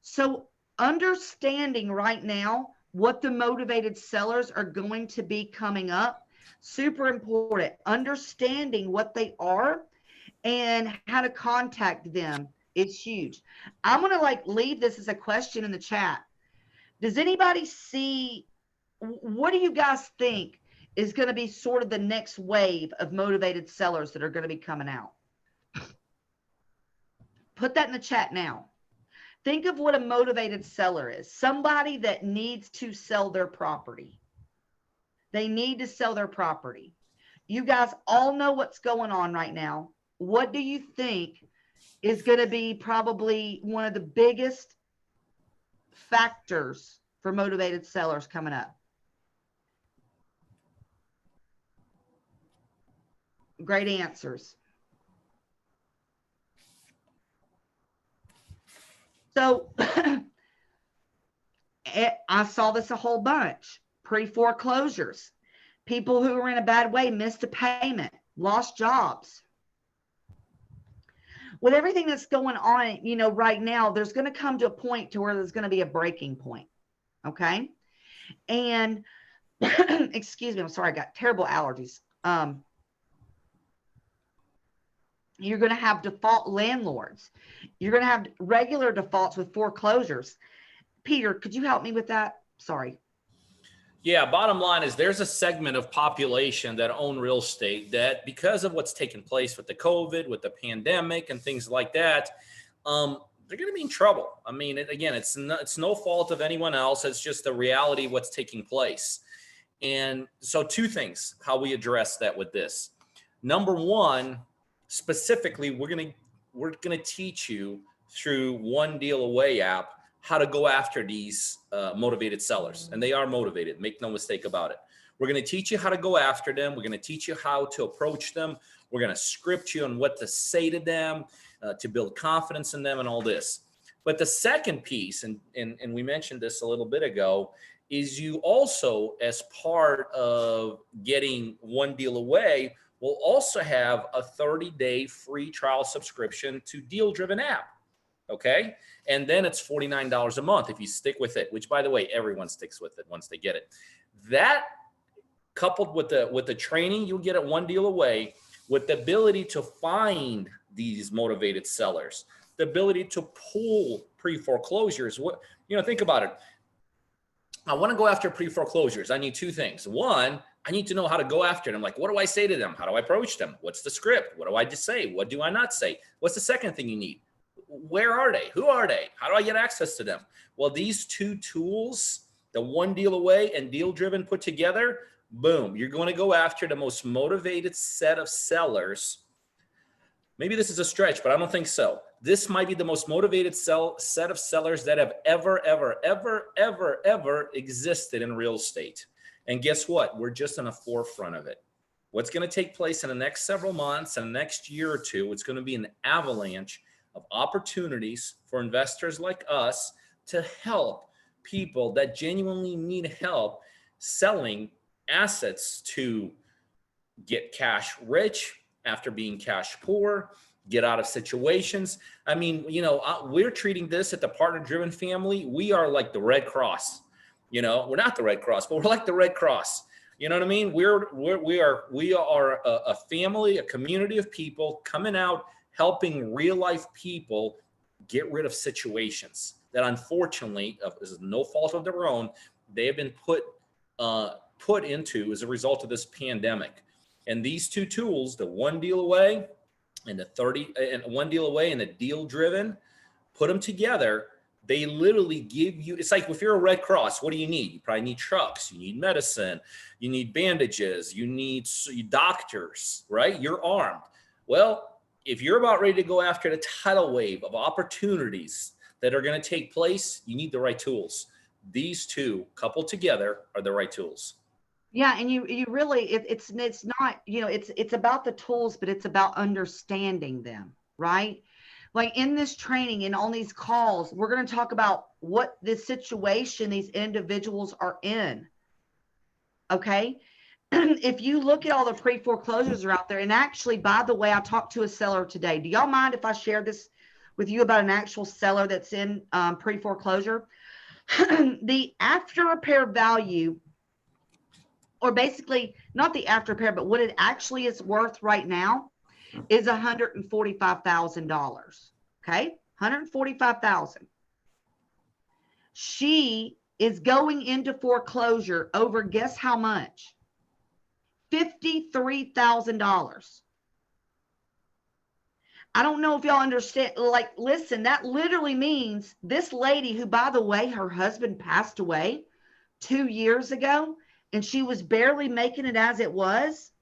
So understanding right now what the motivated sellers are going to be coming up, super important. Understanding what they are and how to contact them is huge. I'm going to leave this as a question in the chat. Does anybody see, what do you guys think is going to be sort of the next wave of motivated sellers that are going to be coming out? Put that in the chat now. Think of what a motivated seller is. Somebody that needs to sell their property. They need to sell their property. You guys all know what's going on right now. What do you think is going to be probably one of the biggest factors for motivated sellers coming up? Great answers. So I saw this a whole bunch. Pre-foreclosures, people who are in a bad way, missed a payment, lost jobs. With everything that's going on, right now, there's going to come to a point to where there's going to be a breaking point. Okay. And excuse me, I'm sorry, I got terrible allergies. You're going to have default landlords. You're going to have regular defaults with foreclosures. Peter, could you help me with that? Sorry. Yeah, bottom line is there's a segment of population that own real estate that, because of what's taken place with the COVID, with the pandemic and things like that, they're going to be in trouble. I mean, again, it's no fault of anyone else. It's just the reality of what's taking place. And so two things, how we address that with this. Number one, specifically, we're going to teach you through One Deal Away app how to go after these motivated sellers. And they are motivated. Make no mistake about it. We're going to teach you how to go after them. We're going to teach you how to approach them. We're going to script you on what to say to them, to build confidence in them and all this. But the second piece, and we mentioned this a little bit ago, is you also, as part of getting One Deal Away, will also have a 30-day free trial subscription to Deal Driven app. Okay. And then it's $49 a month if you stick with it, which, by the way, everyone sticks with it once they get it. That, coupled with the training you'll get at One Deal Away, with the ability to find these motivated sellers, the ability to pull pre-foreclosures. Think about it. I want to go after pre-foreclosures. I need two things. One, I need to know how to go after them. Like, what do I say to them? How do I approach them? What's the script? What do I just say? What do I not say? What's the second thing you need? Where are they? Who are they? How do I get access to them? Well, these two tools, the One Deal Away and Deal Driven put together, boom, you're going to go after the most motivated set of sellers. Maybe this is a stretch, but I don't think so. This might be the most motivated set of sellers that have ever existed in real estate. And guess what? We're just on the forefront of it. What's going to take place in the next several months and the next year or two, it's going to be an avalanche of opportunities for investors like us to help people that genuinely need help selling assets to get cash rich after being cash poor, get out of situations. I mean, we're treating this at the Partner Driven family. We are like the Red Cross. We're not the Red Cross, but we're like the Red Cross. You know what I mean? We are a family, a community of people coming out, helping real life people get rid of situations that, unfortunately, this is no fault of their own, they have been put into as a result of this pandemic. And these two tools, the One Deal Away and the Deal Driven, put them together. They literally give you, it's like if you're a Red Cross, what do you need? You probably need trucks, you need medicine, you need bandages, you need doctors, right? You're armed. Well, if you're about ready to go after the tidal wave of opportunities that are going to take place, you need the right tools. These two coupled together are the right tools. Yeah, and you really, it's not, it's about the tools, but it's about understanding them, right? Like in this training and on these calls, we're going to talk about what the situation these individuals are in. Okay. If you look at all the pre-foreclosures are out there, and actually, by the way, I talked to a seller today. Do y'all mind if I share this with you about an actual seller that's in pre-foreclosure? The after repair value, or basically not the after repair, but what it actually is worth right now, is $145,000. Okay, $145,000. She is going into foreclosure over, guess how much? $53,000. I don't know if y'all understand. Like, listen, that literally means this lady, who, by the way, her husband passed away 2 years ago, and she was barely making it as it was.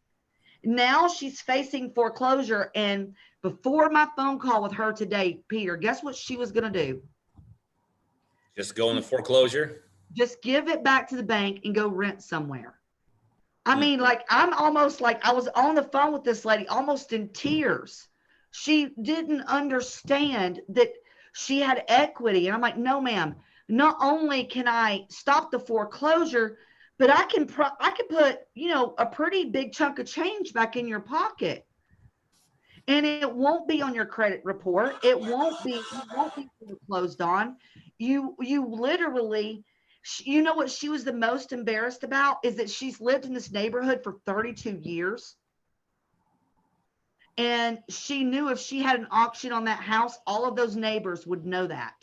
Now she's facing foreclosure. And before my phone call with her today, Peter, guess what she was going to do? Just go into foreclosure? Just give it back to the bank and go rent somewhere. I mean, like, I'm almost like, I was on the phone with this lady almost in tears. She didn't understand that she had equity. And I'm like, no, ma'am, not only can I stop the foreclosure, but I can put, a pretty big chunk of change back in your pocket. And it won't be on your credit report. It won't be foreclosed on. You literally, what she was the most embarrassed about is that she's lived in this neighborhood for 32 years. And she knew if she had an auction on that house, all of those neighbors would know that.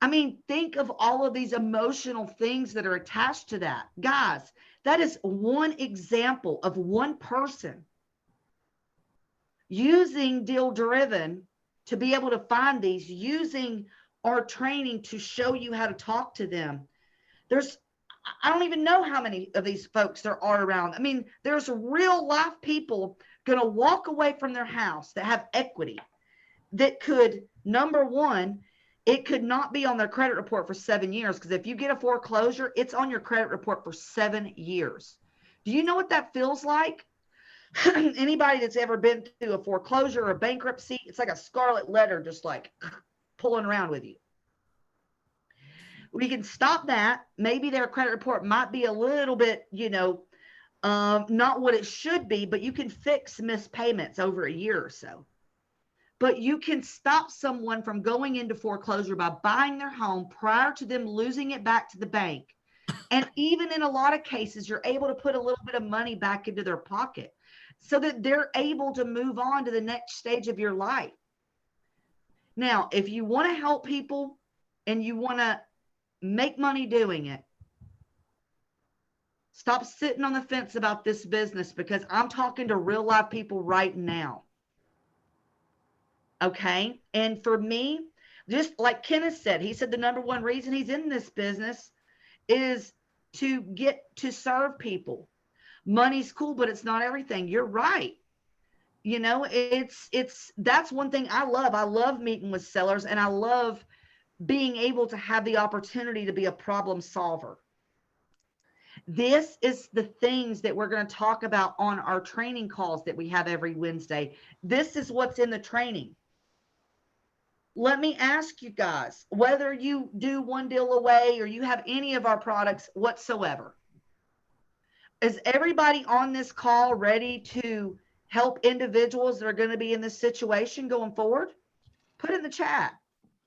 I mean, think of all of these emotional things that are attached to that. Guys, that is one example of one person using Deal Driven to be able to find these, using our training to show you how to talk to them. I don't even know how many of these folks there are around. I mean, there's real life people going to walk away from their house that have equity that could, number one, it could not be on their credit report for 7 years, because if you get a foreclosure, it's on your credit report for 7 years. Do you know what that feels like? Anybody that's ever been through a foreclosure or a bankruptcy, it's like a scarlet letter just like pulling around with you. We can stop that. Maybe their credit report might be a little bit, not what it should be, but you can fix missed payments over a year or so. But you can stop someone from going into foreclosure by buying their home prior to them losing it back to the bank. And even in a lot of cases, you're able to put a little bit of money back into their pocket so that they're able to move on to the next stage of your life. Now, if you want to help people and you want to make money doing it, stop sitting on the fence about this business, because I'm talking to real life people right now. Okay. And for me, just like Kenneth said, he said the number one reason he's in this business is to get to serve people. Money's cool, but it's not everything. You're right. That's one thing I love. I love meeting with sellers, and I love being able to have the opportunity to be a problem solver. This is the things that we're going to talk about on our training calls that we have every Wednesday. This is what's in the training. Let me ask you guys, whether you do One Deal Away or you have any of our products whatsoever, Is everybody on this call ready to help individuals that are going to be in this situation going forward? Put in the chat.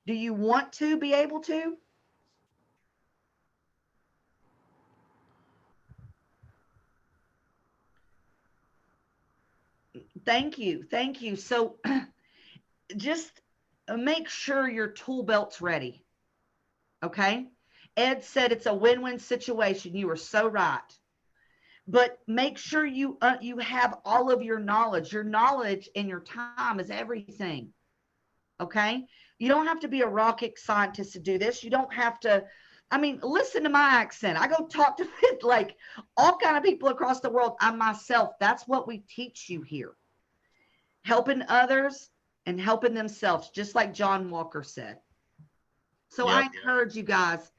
Do you want to be able to? Thank you. Thank you. So just make sure your tool belt's ready. Okay. Ed said it's a win-win situation. You are so right. But make sure you have all of your knowledge. Your knowledge and your time is everything. Okay. You don't have to be a rocket scientist to do this. You don't have to. I mean, listen to my accent. I go talk to like all kind of people across the world. I myself, that's what we teach you here. Helping others and helping themselves, just like John Walker said. So Yep. I encourage you guys,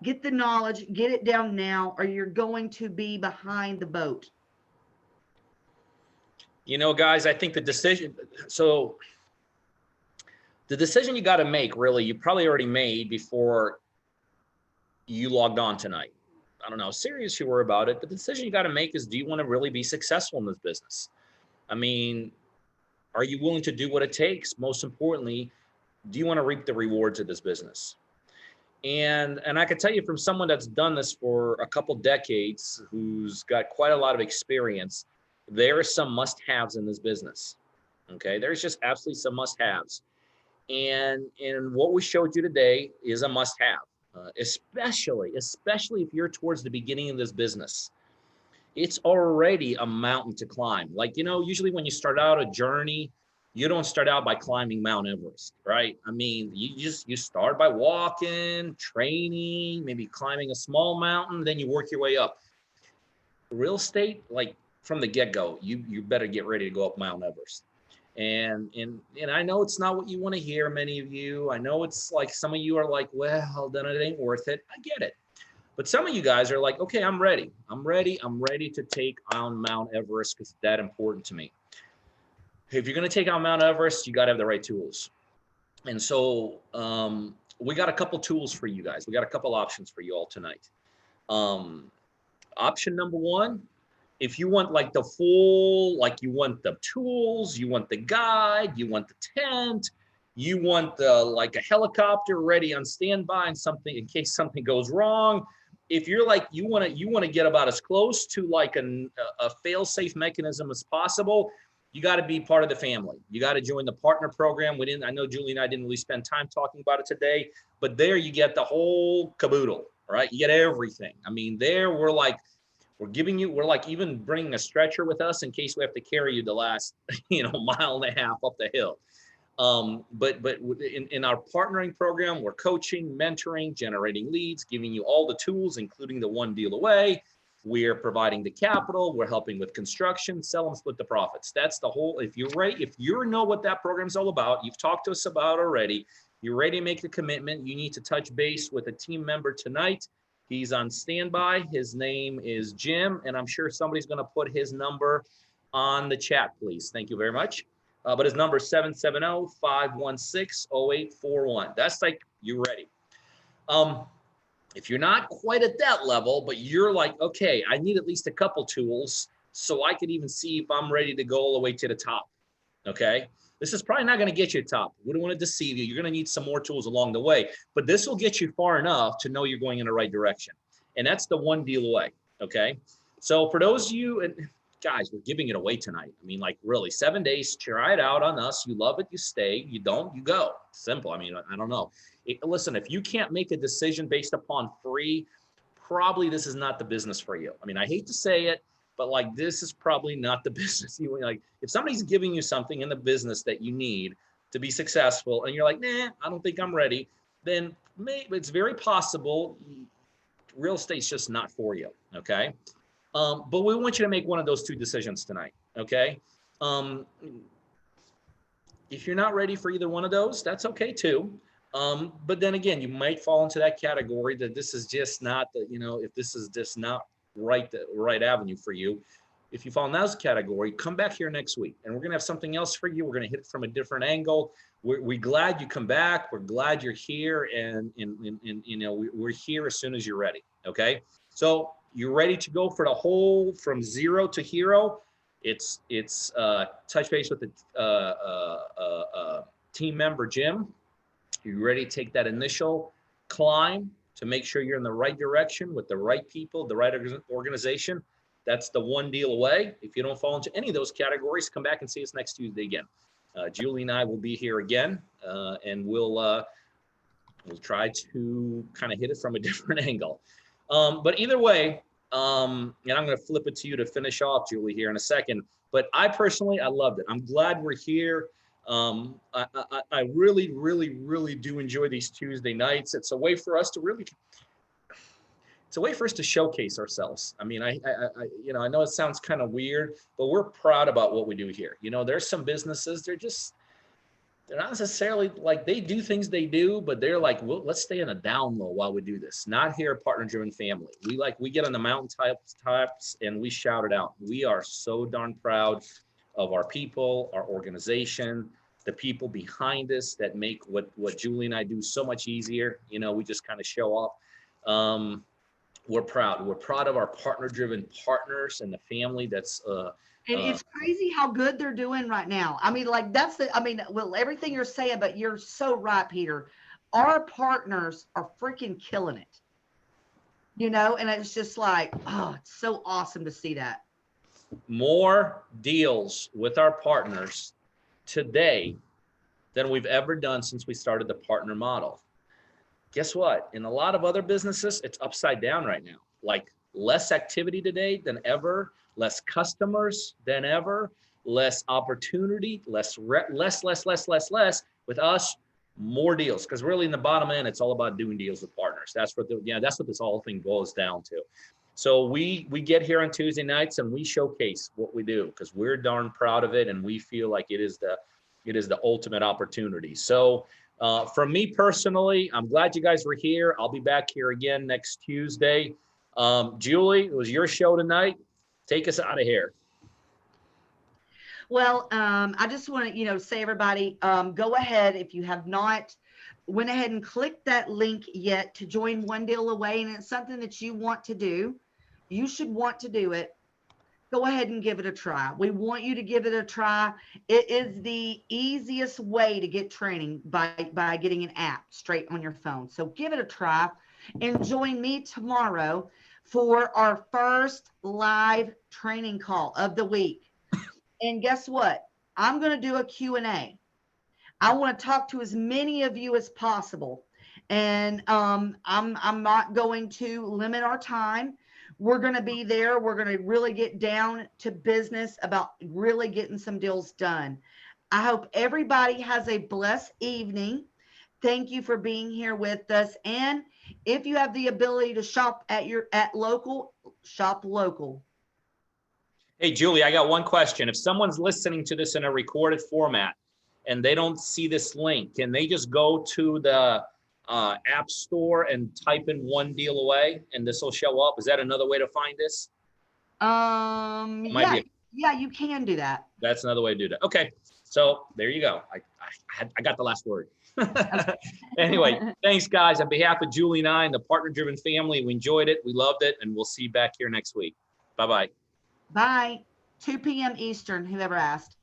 get the knowledge, get it down now, or you're going to be behind the boat. You know, guys, I think the decision you got to make, really, you probably already made before you logged on tonight. I don't know how serious you were about it, but the decision you got to make is, do you want to really be successful in this business? I mean, are you willing to do what it takes? Most importantly, do you want to reap the rewards of this business? And I can tell you from someone that's done this for a couple decades, who's got quite a lot of experience, there are some must-haves in this business. Okay, there's just absolutely some must-haves. And what we showed you today is a must-have, especially if you're towards the beginning of this business. It's already a mountain to climb. Like, you know, usually when you start out a journey, you don't start out by climbing Mount Everest, right? I mean, you start by walking, training, maybe climbing a small mountain, then you work your way up. Real estate, like from the get-go, you better get ready to go up Mount Everest. And I know it's not what you want to hear, many of you. I know it's like some of you are like, well, then it ain't worth it. I get it. But some of you guys are like, okay, I'm ready to take on Mount Everest because it's that important to me. If you're going to take on Mount Everest, you got to have the right tools. And so we got a couple tools for you guys. We got a couple options for you all tonight. Option number one, if you want like the full, like you want the tools, you want the guide, you want the tent, you want the like a helicopter ready on standby and something in case something goes wrong. If you're like you want to get about as close to like a fail-safe mechanism as possible, you got to be part of the family. You got to join the partner program. I know Julie and I didn't really spend time talking about it today, but there you get the whole caboodle, right? You get everything. I mean, there we're like even bringing a stretcher with us in case we have to carry you the last, mile and a half up the hill. But in our partnering program, we're coaching, mentoring, generating leads, giving you all the tools, including the one deal away. We're providing the capital. We're helping with construction, sell and split the profits. That's the whole, if you know what that program's all about, you've talked to us about already, you're ready to make the commitment, you need to touch base with a team member tonight. He's on standby. His name is Jim, and I'm sure somebody's going to put his number on the chat, please. Thank you very much. But his number is 770-516-0841. That's like, you're ready. If you're not quite at that level, but you're like, okay, I need at least a couple tools so I could even see if I'm ready to go all the way to the top. Okay. This is probably not going to get you to the top. We don't want to deceive you. You're going to need some more tools along the way, but this will get you far enough to know you're going in the right direction. And that's the one deal away. Okay. So for those of you, and guys, we're giving it away tonight. I mean, like really 7 days, try it out on us. You love it, you stay. You don't, you go. Simple. I mean, I don't know. Listen, if you can't make a decision based upon free, probably this is not the business for you. I mean, I hate to say it, but like, this is probably not the business you like. If somebody's giving you something in the business that you need to be successful and you're like, nah, I don't think I'm ready, then maybe it's very possible real estate's just not for you. Okay. But we want you to make one of those two decisions tonight. Okay. If you're not ready for either one of those, that's okay too. But then again, you might fall into that category that this is just not if this is just not the right avenue for you. If you fall in that category, come back here next week and we're going to have something else for you. We're going to hit it from a different angle. We're glad you come back. We're glad you're here. And we're here as soon as you're ready. Okay. So you're ready to go for the whole from zero to hero, it's touch base with the team member, Jim. You're ready to take that initial climb to make sure you're in the right direction with the right people, the right organization. That's the one deal away. If you don't fall into any of those categories, come back and see us next Tuesday again. Julie and I will be here again, and we'll try to kind of hit it from a different angle. But either way, and I'm going to flip it to you to finish off, Julie, here in a second. But I personally, I loved it. I'm glad we're here. I really, really, really do enjoy these Tuesday nights. It's a way for us to showcase ourselves. I mean, I know it sounds kind of weird, but we're proud about what we do here. You know, there's some businesses, they're not necessarily like, they do things they do, but they're like, well, let's stay in a down low while we do this. Not here at Partner Driven Family. We get on the mountaintops and we shout it out. We are so darn proud of our people, our organization, the people behind us that make what Julie and I do so much easier. You know, we just kind of show off. We're proud. We're proud of our partner-driven partners and the family that's and it's crazy how good they're doing right now. I mean, like well, everything you're saying, but you're so right, Peter. Our partners are freaking killing it. You know, and it's just like, oh, it's so awesome to see that. More deals with our partners today than we've ever done since we started the partner model. Guess what? In a lot of other businesses, it's upside down right now. Like less activity today than ever, less customers than ever, less opportunity, less. With us, more deals. Because really in the bottom end, it's all about doing deals with partners. That's what this whole thing boils down to. So we get here on Tuesday nights and we showcase what we do because we're darn proud of it and we feel like it is the ultimate opportunity. So for me personally, I'm glad you guys were here. I'll be back here again next Tuesday. Julie, it was your show tonight. Take us out of here. Well, I just want to, say everybody, go ahead if you have not went ahead and clicked that link yet to join One Deal Away, and it's something that you want to do. You should want to do it. Go ahead and give it a try. We want you to give it a try. It is the easiest way to get training by getting an app straight on your phone. So give it a try and join me tomorrow for our first live training call of the week. And guess what? I'm going to do a Q&A. I want to talk to as many of you as possible. And I'm not going to limit our time. We're going to be there. We're going to really get down to business about really getting some deals done. I hope everybody has a blessed evening. Thank you for being here with us. And if you have the ability to shop at local, shop local. Hey, Julie, I got one question. If someone's listening to this in a recorded format and they don't see this link, can they just go to the app store and type in One Deal Away and this will show up? Is that another way to find this? Yeah, you can do that. That's another way to do that. Okay, so there you go. I got the last word. Anyway, thanks guys. On behalf of Julie and I and the Partner Driven family, we enjoyed it. We loved it, and we'll see you back here next week. Bye-bye. Bye. 2 p.m. Eastern, whoever asked.